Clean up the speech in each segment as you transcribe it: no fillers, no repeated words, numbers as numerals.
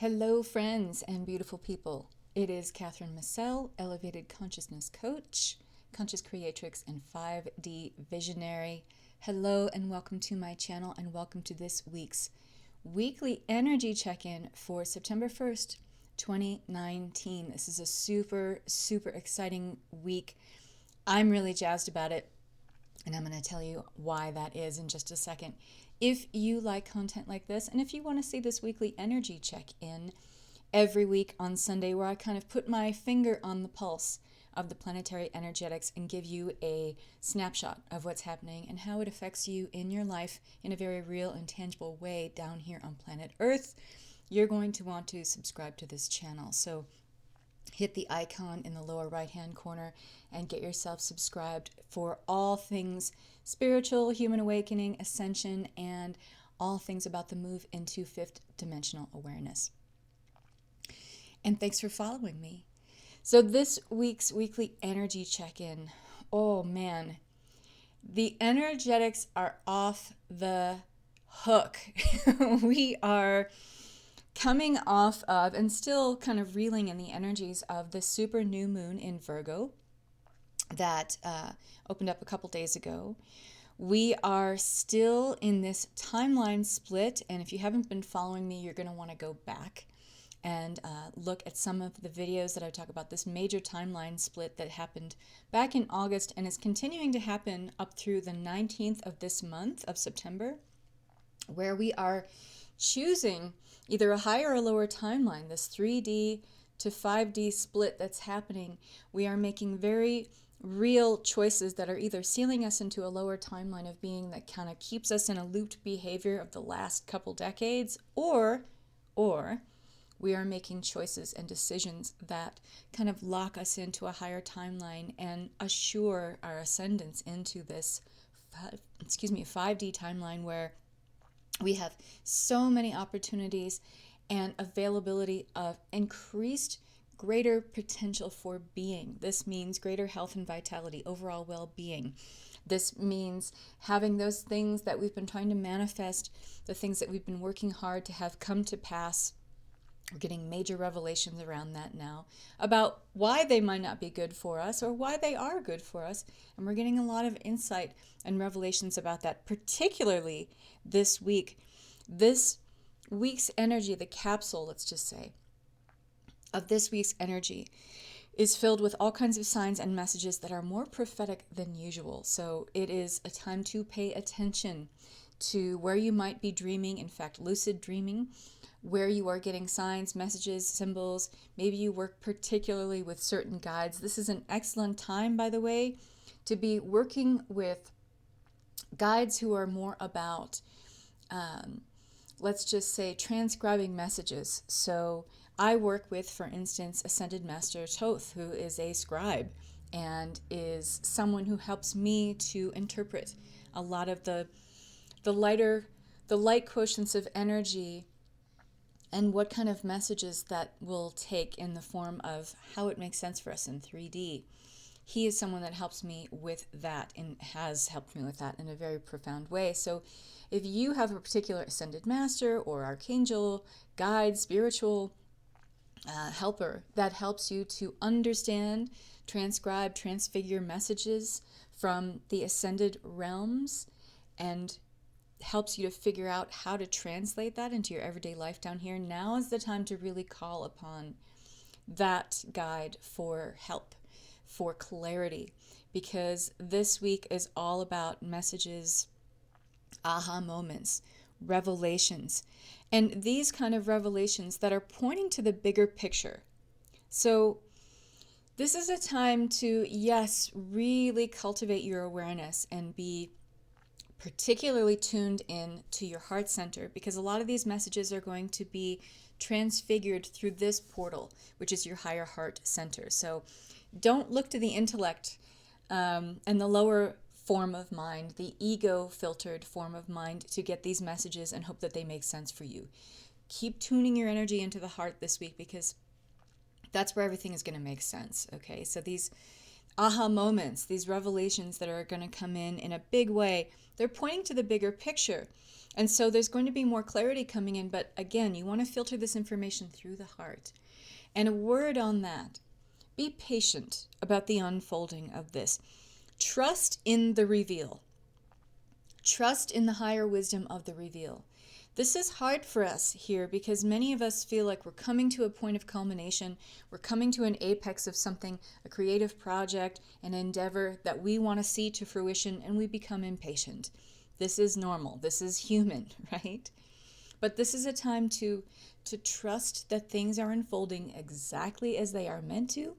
Hello, friends and beautiful people. It is Kathryn Massell, Elevated Consciousness Coach, Conscious Creatrix, and 5D Visionary. Hello, and welcome to my channel, and welcome to this week's weekly energy check-in for September 1st, 2019. This is a super exciting week. I'm really jazzed about it, and I'm going to tell you why that is in just a second. If you like content like this, and if you want to see this weekly energy check-in every week on Sunday, where I kind of put my finger on the pulse of the planetary energetics and give you a snapshot of what's happening and how it affects you in your life in a very real and tangible way down here on planet Earth, you're going to want to subscribe to this channel. So hit the icon in the lower right-hand corner and get yourself subscribed for all things spiritual, human awakening, ascension, and all things about the move into fifth dimensional awareness. And thanks for following me. So this week's weekly energy check-in, oh man, the energetics are off the hook. We are coming off of and still kind of reeling in the energies of the super new moon in Virgo that opened up a couple days ago. We are still in this timeline split, and if you haven't been following me, you're going to want to go back and look at some of the videos that I talk about this major timeline split that happened back in August and is continuing to happen up through the 19th of this month of September, where we are choosing either a higher or lower timeline, this 3D to 5D split that's happening. We are making very real choices that are either sealing us into a lower timeline of being that kind of keeps us in a looped behavior of the last couple decades, or we are making choices and decisions that kind of lock us into a higher timeline and assure our ascendance into this 5D timeline where we have so many opportunities and availability of increased, greater potential for being. This means greater health and vitality, overall well-being. This means having those things that we've been trying to manifest, the things that we've been working hard to have come to pass. We're getting major revelations around that now about why they might not be good for us or why they are good for us. And we're getting a lot of insight and revelations about that, particularly this week. This week's energy, the capsule, let's just say, of this week's energy is filled with all kinds of signs and messages that are more prophetic than usual. So it is a time to pay attention to where you might be dreaming, in fact, lucid dreaming, where you are getting signs, messages, symbols. Maybe you work particularly with certain guides. This is an excellent time, by the way, to be working with guides who are more about, let's just say, transcribing messages. So I work with, for instance, Ascended Master Thoth, who is a scribe and is someone who helps me to interpret a lot of the light quotients of energy and what kind of messages that will take in the form of how it makes sense for us in 3D. He is someone that helps me with that and has helped me with that in a very profound way. So if you have a particular Ascended Master or Archangel, guide, spiritual helper that helps you to understand, transcribe, transfigure messages from the ascended realms and helps you to figure out how to translate that into your everyday life down here, now is the time to really call upon that guide for help, for clarity, because this week is all about messages, aha moments, revelations, and these kind of revelations that are pointing to the bigger picture. So this is a time to, yes, really cultivate your awareness and be particularly tuned in to your heart center, because a lot of these messages are going to be transfigured through this portal, which is your higher heart center. So don't look to the intellect and the lower form of mind, the ego-filtered form of mind, to get these messages and hope that they make sense for you. Keep tuning your energy into the heart this week, because that's where everything is going to make sense, okay? So these aha moments, these revelations that are going to come in a big way, they're pointing to the bigger picture. And so there's going to be more clarity coming in. But again, you want to filter this information through the heart. And a word on that: be patient about the unfolding of this. Trust in the reveal. Trust in the higher wisdom of the reveal. This is hard for us here because many of us feel like we're coming to a point of culmination. We're coming to an apex of something, a creative project, an endeavor that we want to see to fruition, and we become impatient. This is normal. This is human, right? But this is a time to trust that things are unfolding exactly as they are meant to,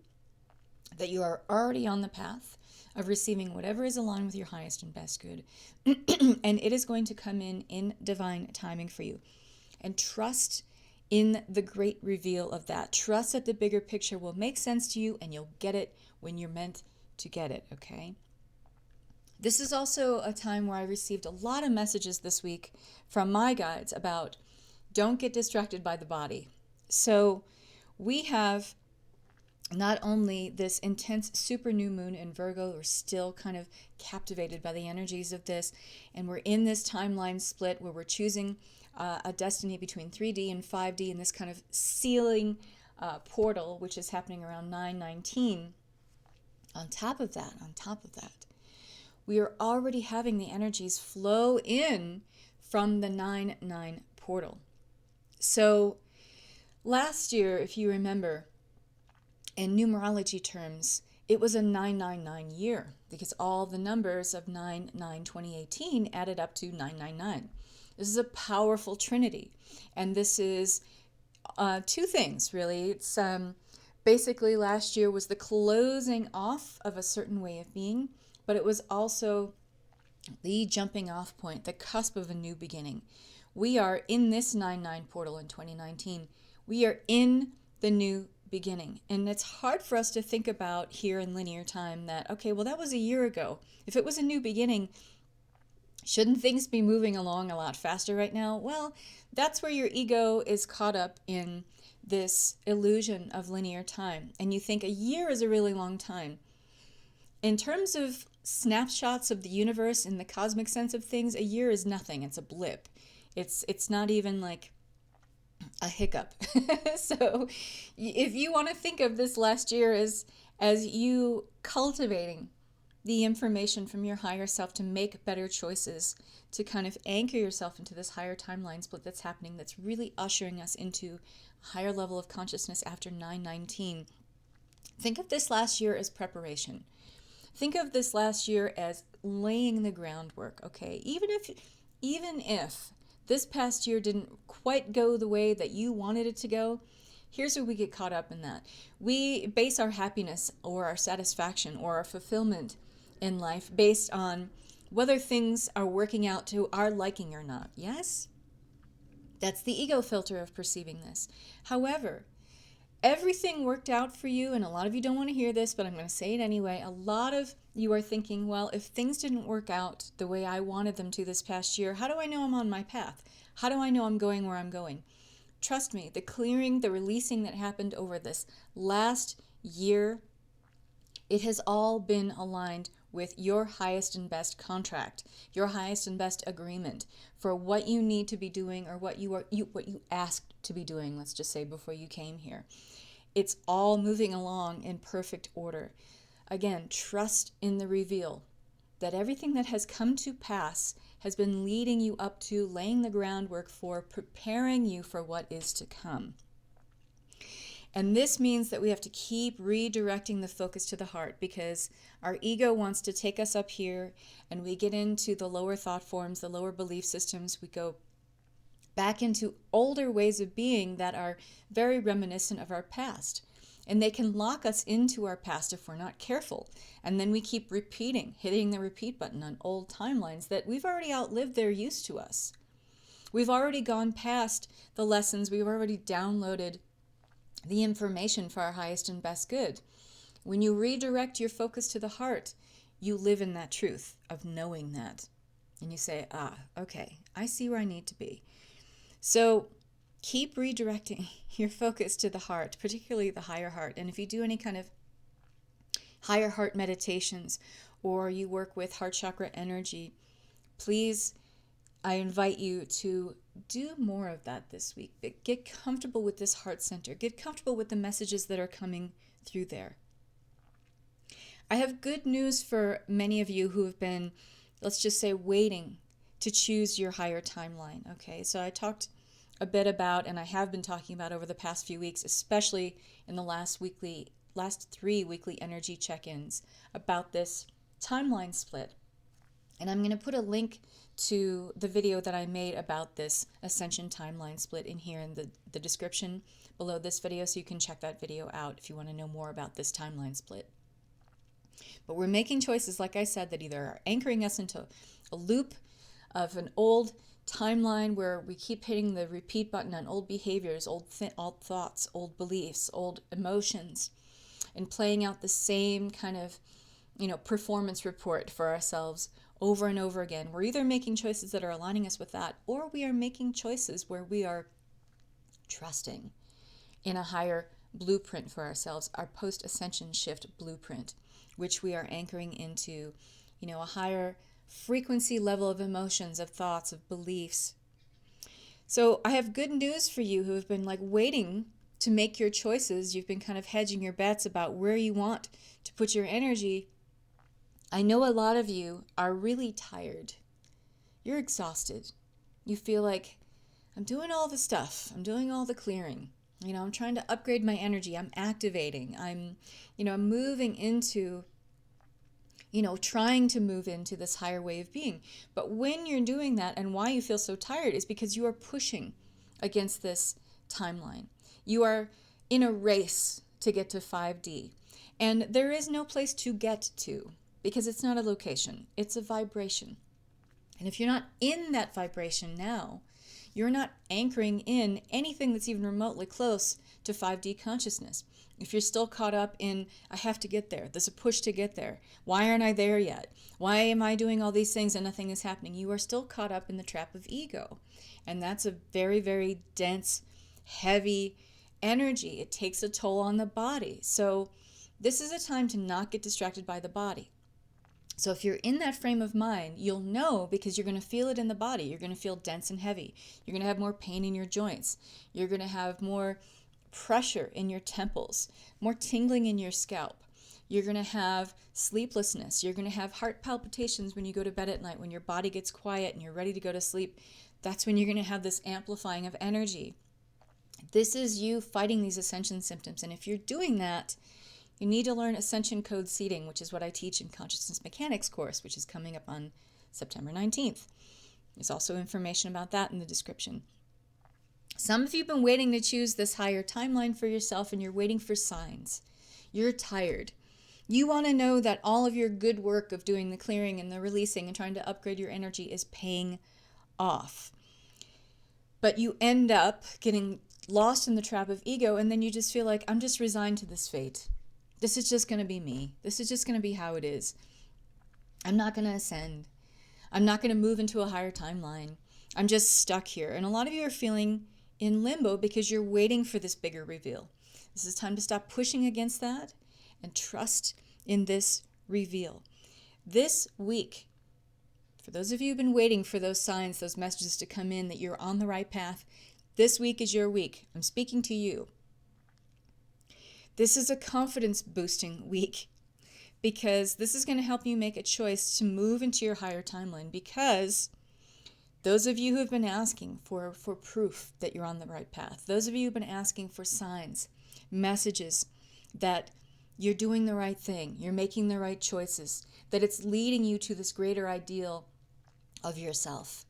that you are already on the path of receiving whatever is aligned with your highest and best good. And it is going to come in divine timing for you. And trust in the great reveal of that. Trust that the bigger picture will make sense to you and you'll get it when you're meant to get it, okay? This is also a time where I received a lot of messages this week from my guides about don't get distracted by the body. So we have not only this intense super new moon in Virgo, we're still kind of captivated by the energies of this, and we're in this timeline split where we're choosing a destiny between 3D and 5D in this kind of sealing portal, which is happening around 9/19. On top of that, we are already having the energies flow in from the 9/9 portal. So last year, if you remember, in numerology terms, it was a 999 year because all the numbers of 9/9/2018 added up to 999. This is a powerful trinity. And this is two things, really. It's basically last year was the closing off of a certain way of being, but it was also the jumping off point, the cusp of a new beginning. We are in this 9/9 portal in 2019. We are in the new beginning. And it's hard for us to think about here in linear time that, okay, well, that was a year ago. If it was a new beginning, shouldn't things be moving along a lot faster right now? Well, that's where your ego is caught up in this illusion of linear time. And you think a year is a really long time. In terms of snapshots of the universe in the cosmic sense of things, a year is nothing. It's a blip. It's not even like a hiccup. So if you want to think of this last year as you cultivating the information from your higher self to make better choices, to kind of anchor yourself into this higher timeline split that's happening, that's really ushering us into a higher level of consciousness after 9/19. Think of this last year as preparation. Think of this last year as laying the groundwork, okay? Even if this past year didn't quite go the way that you wanted it to go, here's where we get caught up in that. We base our happiness or our satisfaction or our fulfillment in life based on whether things are working out to our liking or not. Yes? That's the ego filter of perceiving this. However, everything worked out for you, and a lot of you don't want to hear this, but I'm going to say it anyway. A lot of you are thinking, well, if things didn't work out the way I wanted them to this past year, how do I know I'm on my path? How do I know I'm going where I'm going? Trust me, the clearing, the releasing that happened over this last year, it has all been aligned with your highest and best contract, your highest and best agreement for what you need to be doing, or what you asked to be doing, let's just say, before you came here. It's all moving along in perfect order. Again, trust in the reveal that everything that has come to pass has been leading you up to laying the groundwork for preparing you for what is to come. And this means that we have to keep redirecting the focus to the heart, because our ego wants to take us up here and we get into the lower thought forms, the lower belief systems. We go back into older ways of being that are very reminiscent of our past. And they can lock us into our past if we're not careful. And then we keep repeating, hitting the repeat button on old timelines that we've already outlived their use to us. We've already gone past the lessons. We've already downloaded the information for our highest and best good. When you redirect your focus to the heart, you live in that truth of knowing that. And you say, okay, I see where I need to be. So keep redirecting your focus to the heart, particularly the higher heart. And if you do any kind of higher heart meditations, or you work with heart chakra energy, please, I invite you to do more of that this week. Get comfortable with this heart center. Get comfortable with the messages that are coming through there. I have good news for many of you who have been, let's just say, waiting to choose your higher timeline. Okay, so I talked a bit about, and I have been talking about over the past few weeks, especially in the last 3 weekly energy check-ins, about this timeline split. And I'm going to put a link to the video that I made about this Ascension timeline split in here in the description below this video, so you can check that video out if you want to know more about this timeline split. But we're making choices, like I said, that either are anchoring us into a loop of an old timeline where we keep hitting the repeat button on old behaviors, old thoughts, old beliefs, old emotions, and playing out the same kind of, performance report for ourselves over and over again. We're either making choices that are aligning us with that, or we are making choices where we are trusting in a higher blueprint for ourselves, our post-ascension shift blueprint, which we are anchoring into, a higher frequency level of emotions, of thoughts, of beliefs. So I have good news for you who have been waiting to make your choices. You've been kind of hedging your bets about where you want to put your energy. I know a lot of you are really tired. You're exhausted. You feel like, I'm doing all the stuff. I'm doing all the clearing. I'm trying to upgrade my energy. I'm activating. I'm moving into, trying to move into this higher way of being. But when you're doing that, and why you feel so tired, is because you are pushing against this timeline. You are in a race to get to 5D. And there is no place to get to, because it's not a location. It's a vibration. And if you're not in that vibration now, you're not anchoring in anything that's even remotely close to 5D consciousness. If you're still caught up in, I have to get there, there's a push to get there, why aren't I there yet? Why am I doing all these things and nothing is happening? You are still caught up in the trap of ego. And that's a very, very dense, heavy energy. It takes a toll on the body. So this is a time to not get distracted by the body. So if you're in that frame of mind, you'll know, because you're going to feel it in the body. You're going to feel dense and heavy. You're going to have more pain in your joints. You're going to have more pressure in your temples, more tingling in your scalp. You're going to have sleeplessness. You're going to have heart palpitations when you go to bed at night, when your body gets quiet and you're ready to go to sleep. That's when you're going to have this amplifying of energy. This is you fighting these ascension symptoms. And if you're doing that, you need to learn Ascension Code Seeding, which is what I teach in Consciousness Mechanics course, which is coming up on September 19th. There's also information about that in the description. Some of you have been waiting to choose this higher timeline for yourself, and you're waiting for signs. You're tired. You want to know that all of your good work of doing the clearing and the releasing and trying to upgrade your energy is paying off. But you end up getting lost in the trap of ego, and then you just feel like, I'm just resigned to this fate. This is just going to be me. This is just going to be how it is. I'm not going to ascend. I'm not going to move into a higher timeline. I'm just stuck here. And a lot of you are feeling in limbo because you're waiting for this bigger reveal. This is time to stop pushing against that and trust in this reveal. This week, for those of you who've been waiting for those signs, those messages to come in that you're on the right path, this week is your week. I'm speaking to you. This is a confidence boosting week, because this is going to help you make a choice to move into your higher timeline, because those of you who have been asking for proof that you're on the right path, those of you who've been asking for signs, messages that you're doing the right thing, you're making the right choices, that it's leading you to this greater ideal of yourself.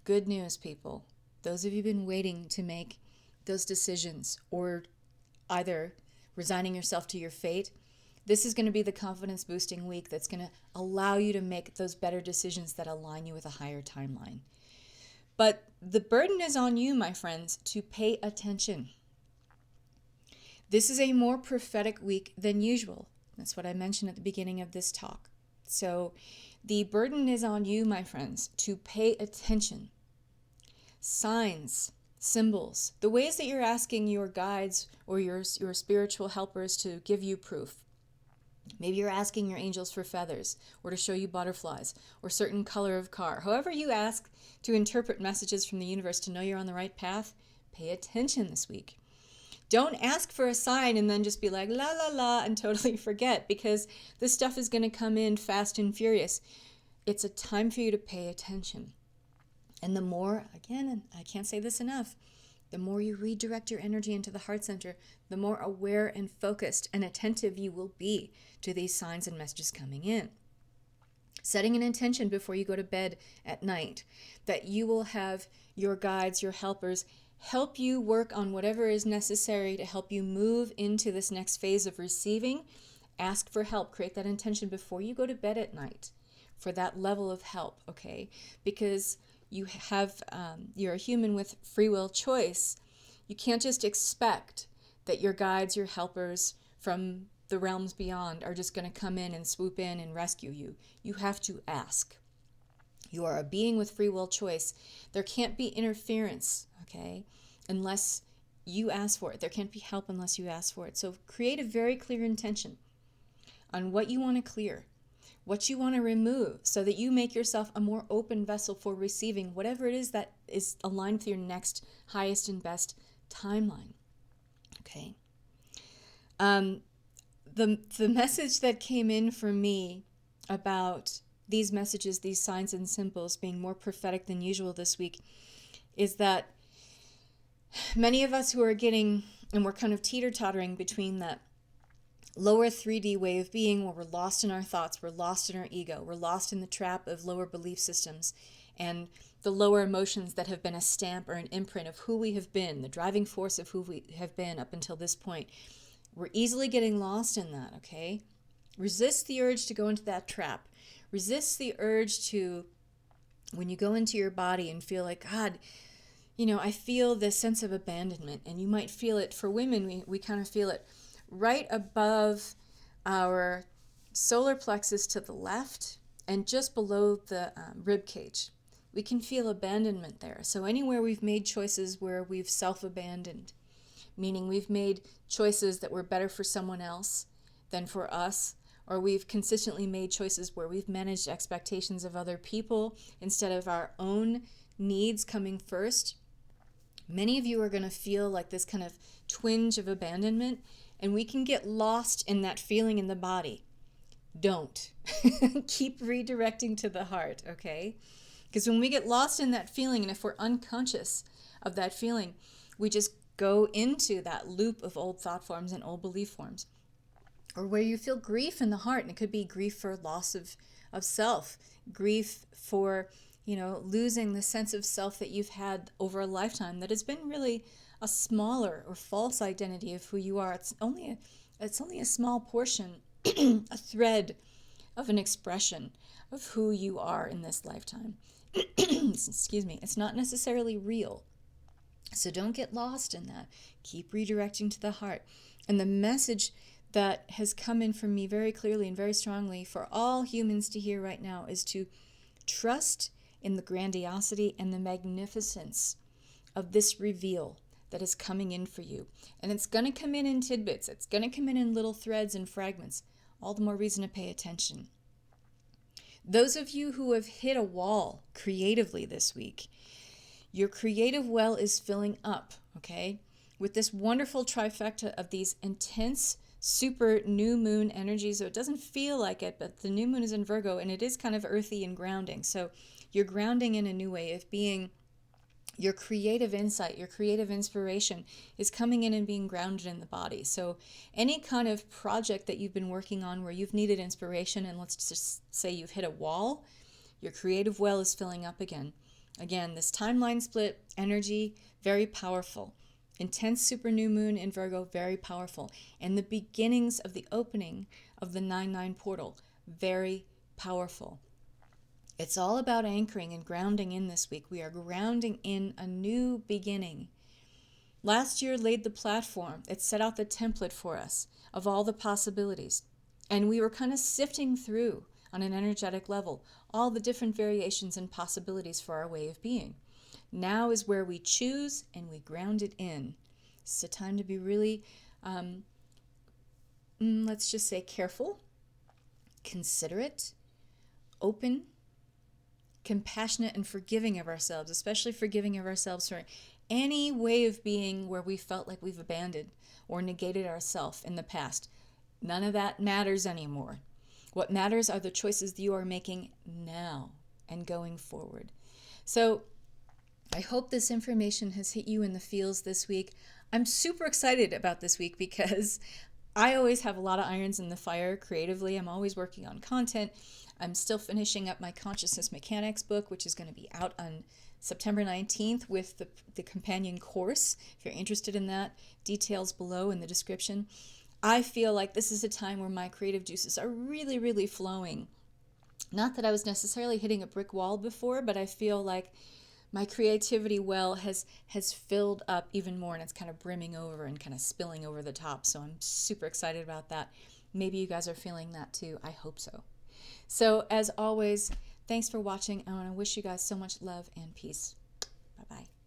Good news, people. Those of you who've been waiting to make those decisions, or either resigning yourself to your fate, this is going to be the confidence boosting week that's going to allow you to make those better decisions that align you with a higher timeline. But the burden is on you, my friends, to pay attention. This is a more prophetic week than usual. That's what I mentioned at the beginning of this talk. So the burden is on you, my friends, to pay attention. Signs, symbols, the ways that you're asking your guides or your spiritual helpers to give you proof. Maybe you're asking your angels for feathers, or to show you butterflies, or certain color of car. However you ask to interpret messages from the universe to know you're on the right path, pay attention this week. Don't ask for a sign and then just be like, la, la, la, and totally forget, because this stuff is going to come in fast and furious. It's a time for you to pay attention. And the more, again, and I can't say this enough, the more you redirect your energy into the heart center, the more aware and focused and attentive you will be to these signs and messages coming in. Setting an intention before you go to bed at night that you will have your guides, your helpers, help you work on whatever is necessary to help you move into this next phase of receiving. Ask for help. Create that intention before you go to bed at night for that level of help, okay? Because you're a human with free will choice. You can't just expect that your guides, your helpers from the realms beyond are just going to come in and swoop in and rescue you. You have to ask. You are a being with free will choice. There can't be interference, okay, unless you ask for it. There can't be help unless you ask for it. So create a very clear intention on what you want to clear, what you want to remove, so that you make yourself a more open vessel for receiving whatever it is that is aligned with your next highest and best timeline. Okay. The message that came in for me about these messages, these signs and symbols being more prophetic than usual this week, is that many of us who are getting, and we're kind of teeter-tottering between that lower 3D way of being where we're lost in our thoughts, we're lost in our ego, we're lost in the trap of lower belief systems and the lower emotions that have been a stamp or an imprint of who we have been, the driving force of who we have been up until this point. We're easily getting lost in that, okay? Resist the urge to go into that trap. Resist the urge to, when you go into your body and feel like, God, I feel this sense of abandonment, and you might feel it, for women, we kind of feel it right above our solar plexus to the left and just below the rib cage. We can feel abandonment there. So anywhere we've made choices where we've self-abandoned, meaning we've made choices that were better for someone else than for us, or we've consistently made choices where we've managed expectations of other people instead of our own needs coming first, many of you are going to feel like this kind of twinge of abandonment, and we can get lost in that feeling in the body. Don't. Keep redirecting to the heart, okay? Because when we get lost in that feeling, and if we're unconscious of that feeling, we just go into that loop of old thought forms and old belief forms. Or where you feel grief in the heart, and it could be grief for loss of self, grief for, losing the sense of self that you've had over a lifetime that has been really a smaller or false identity of who you are. It's only a small portion, a thread of an expression of who you are in this lifetime. Excuse me. It's not necessarily real. So don't get lost in that. Keep redirecting to the heart. And the message that has come in from me very clearly and very strongly for all humans to hear right now is to trust in the grandiosity and the magnificence of this reveal that is coming in for you. And it's going to come in tidbits. It's going to come in little threads and fragments. All the more reason to pay attention. Those of you who have hit a wall creatively this week, your creative well is filling up, okay? With this wonderful trifecta of these intense super new moon energy. So it doesn't feel like it, but the new moon is in Virgo, and it is kind of earthy and grounding. So you're grounding in a new way of being. Your creative insight, your creative inspiration is coming in and being grounded in the body. So any kind of project that you've been working on where you've needed inspiration, and let's just say you've hit a wall, your creative well is filling up again. Again, this timeline split energy, very powerful. Intense super new moon in Virgo, very powerful. And the beginnings of the opening of the 9/9 portal, very powerful. It's all about anchoring and grounding in this week. We are grounding in a new beginning. Last year laid the platform. It set out the template for us of all the possibilities. And we were kind of sifting through on an energetic level all the different variations and possibilities for our way of being. Now is where we choose and we ground it in. It's a time to be really, let's just say, careful considerate, open, compassionate, and forgiving of ourselves, especially forgiving of ourselves for any way of being where we felt like we've abandoned or negated ourselves in the past. None of that matters anymore. What matters are the choices that you are making now and going forward. So I hope this information has hit you in the feels this week. I'm super excited about this week because I always have a lot of irons in the fire creatively. I'm always working on content. I'm still finishing up my Consciousness Mechanics book, which is going to be out on September 19th with the companion course. If you're interested in that, details below in the description. I feel like this is a time where my creative juices are really, really flowing. Not that I was necessarily hitting a brick wall before, but I feel like my creativity well has filled up even more, and it's kind of brimming over and kind of spilling over the top. So I'm super excited about that. Maybe you guys are feeling that too. I hope so. So as always, thanks for watching. I want to wish you guys so much love and peace. Bye-bye.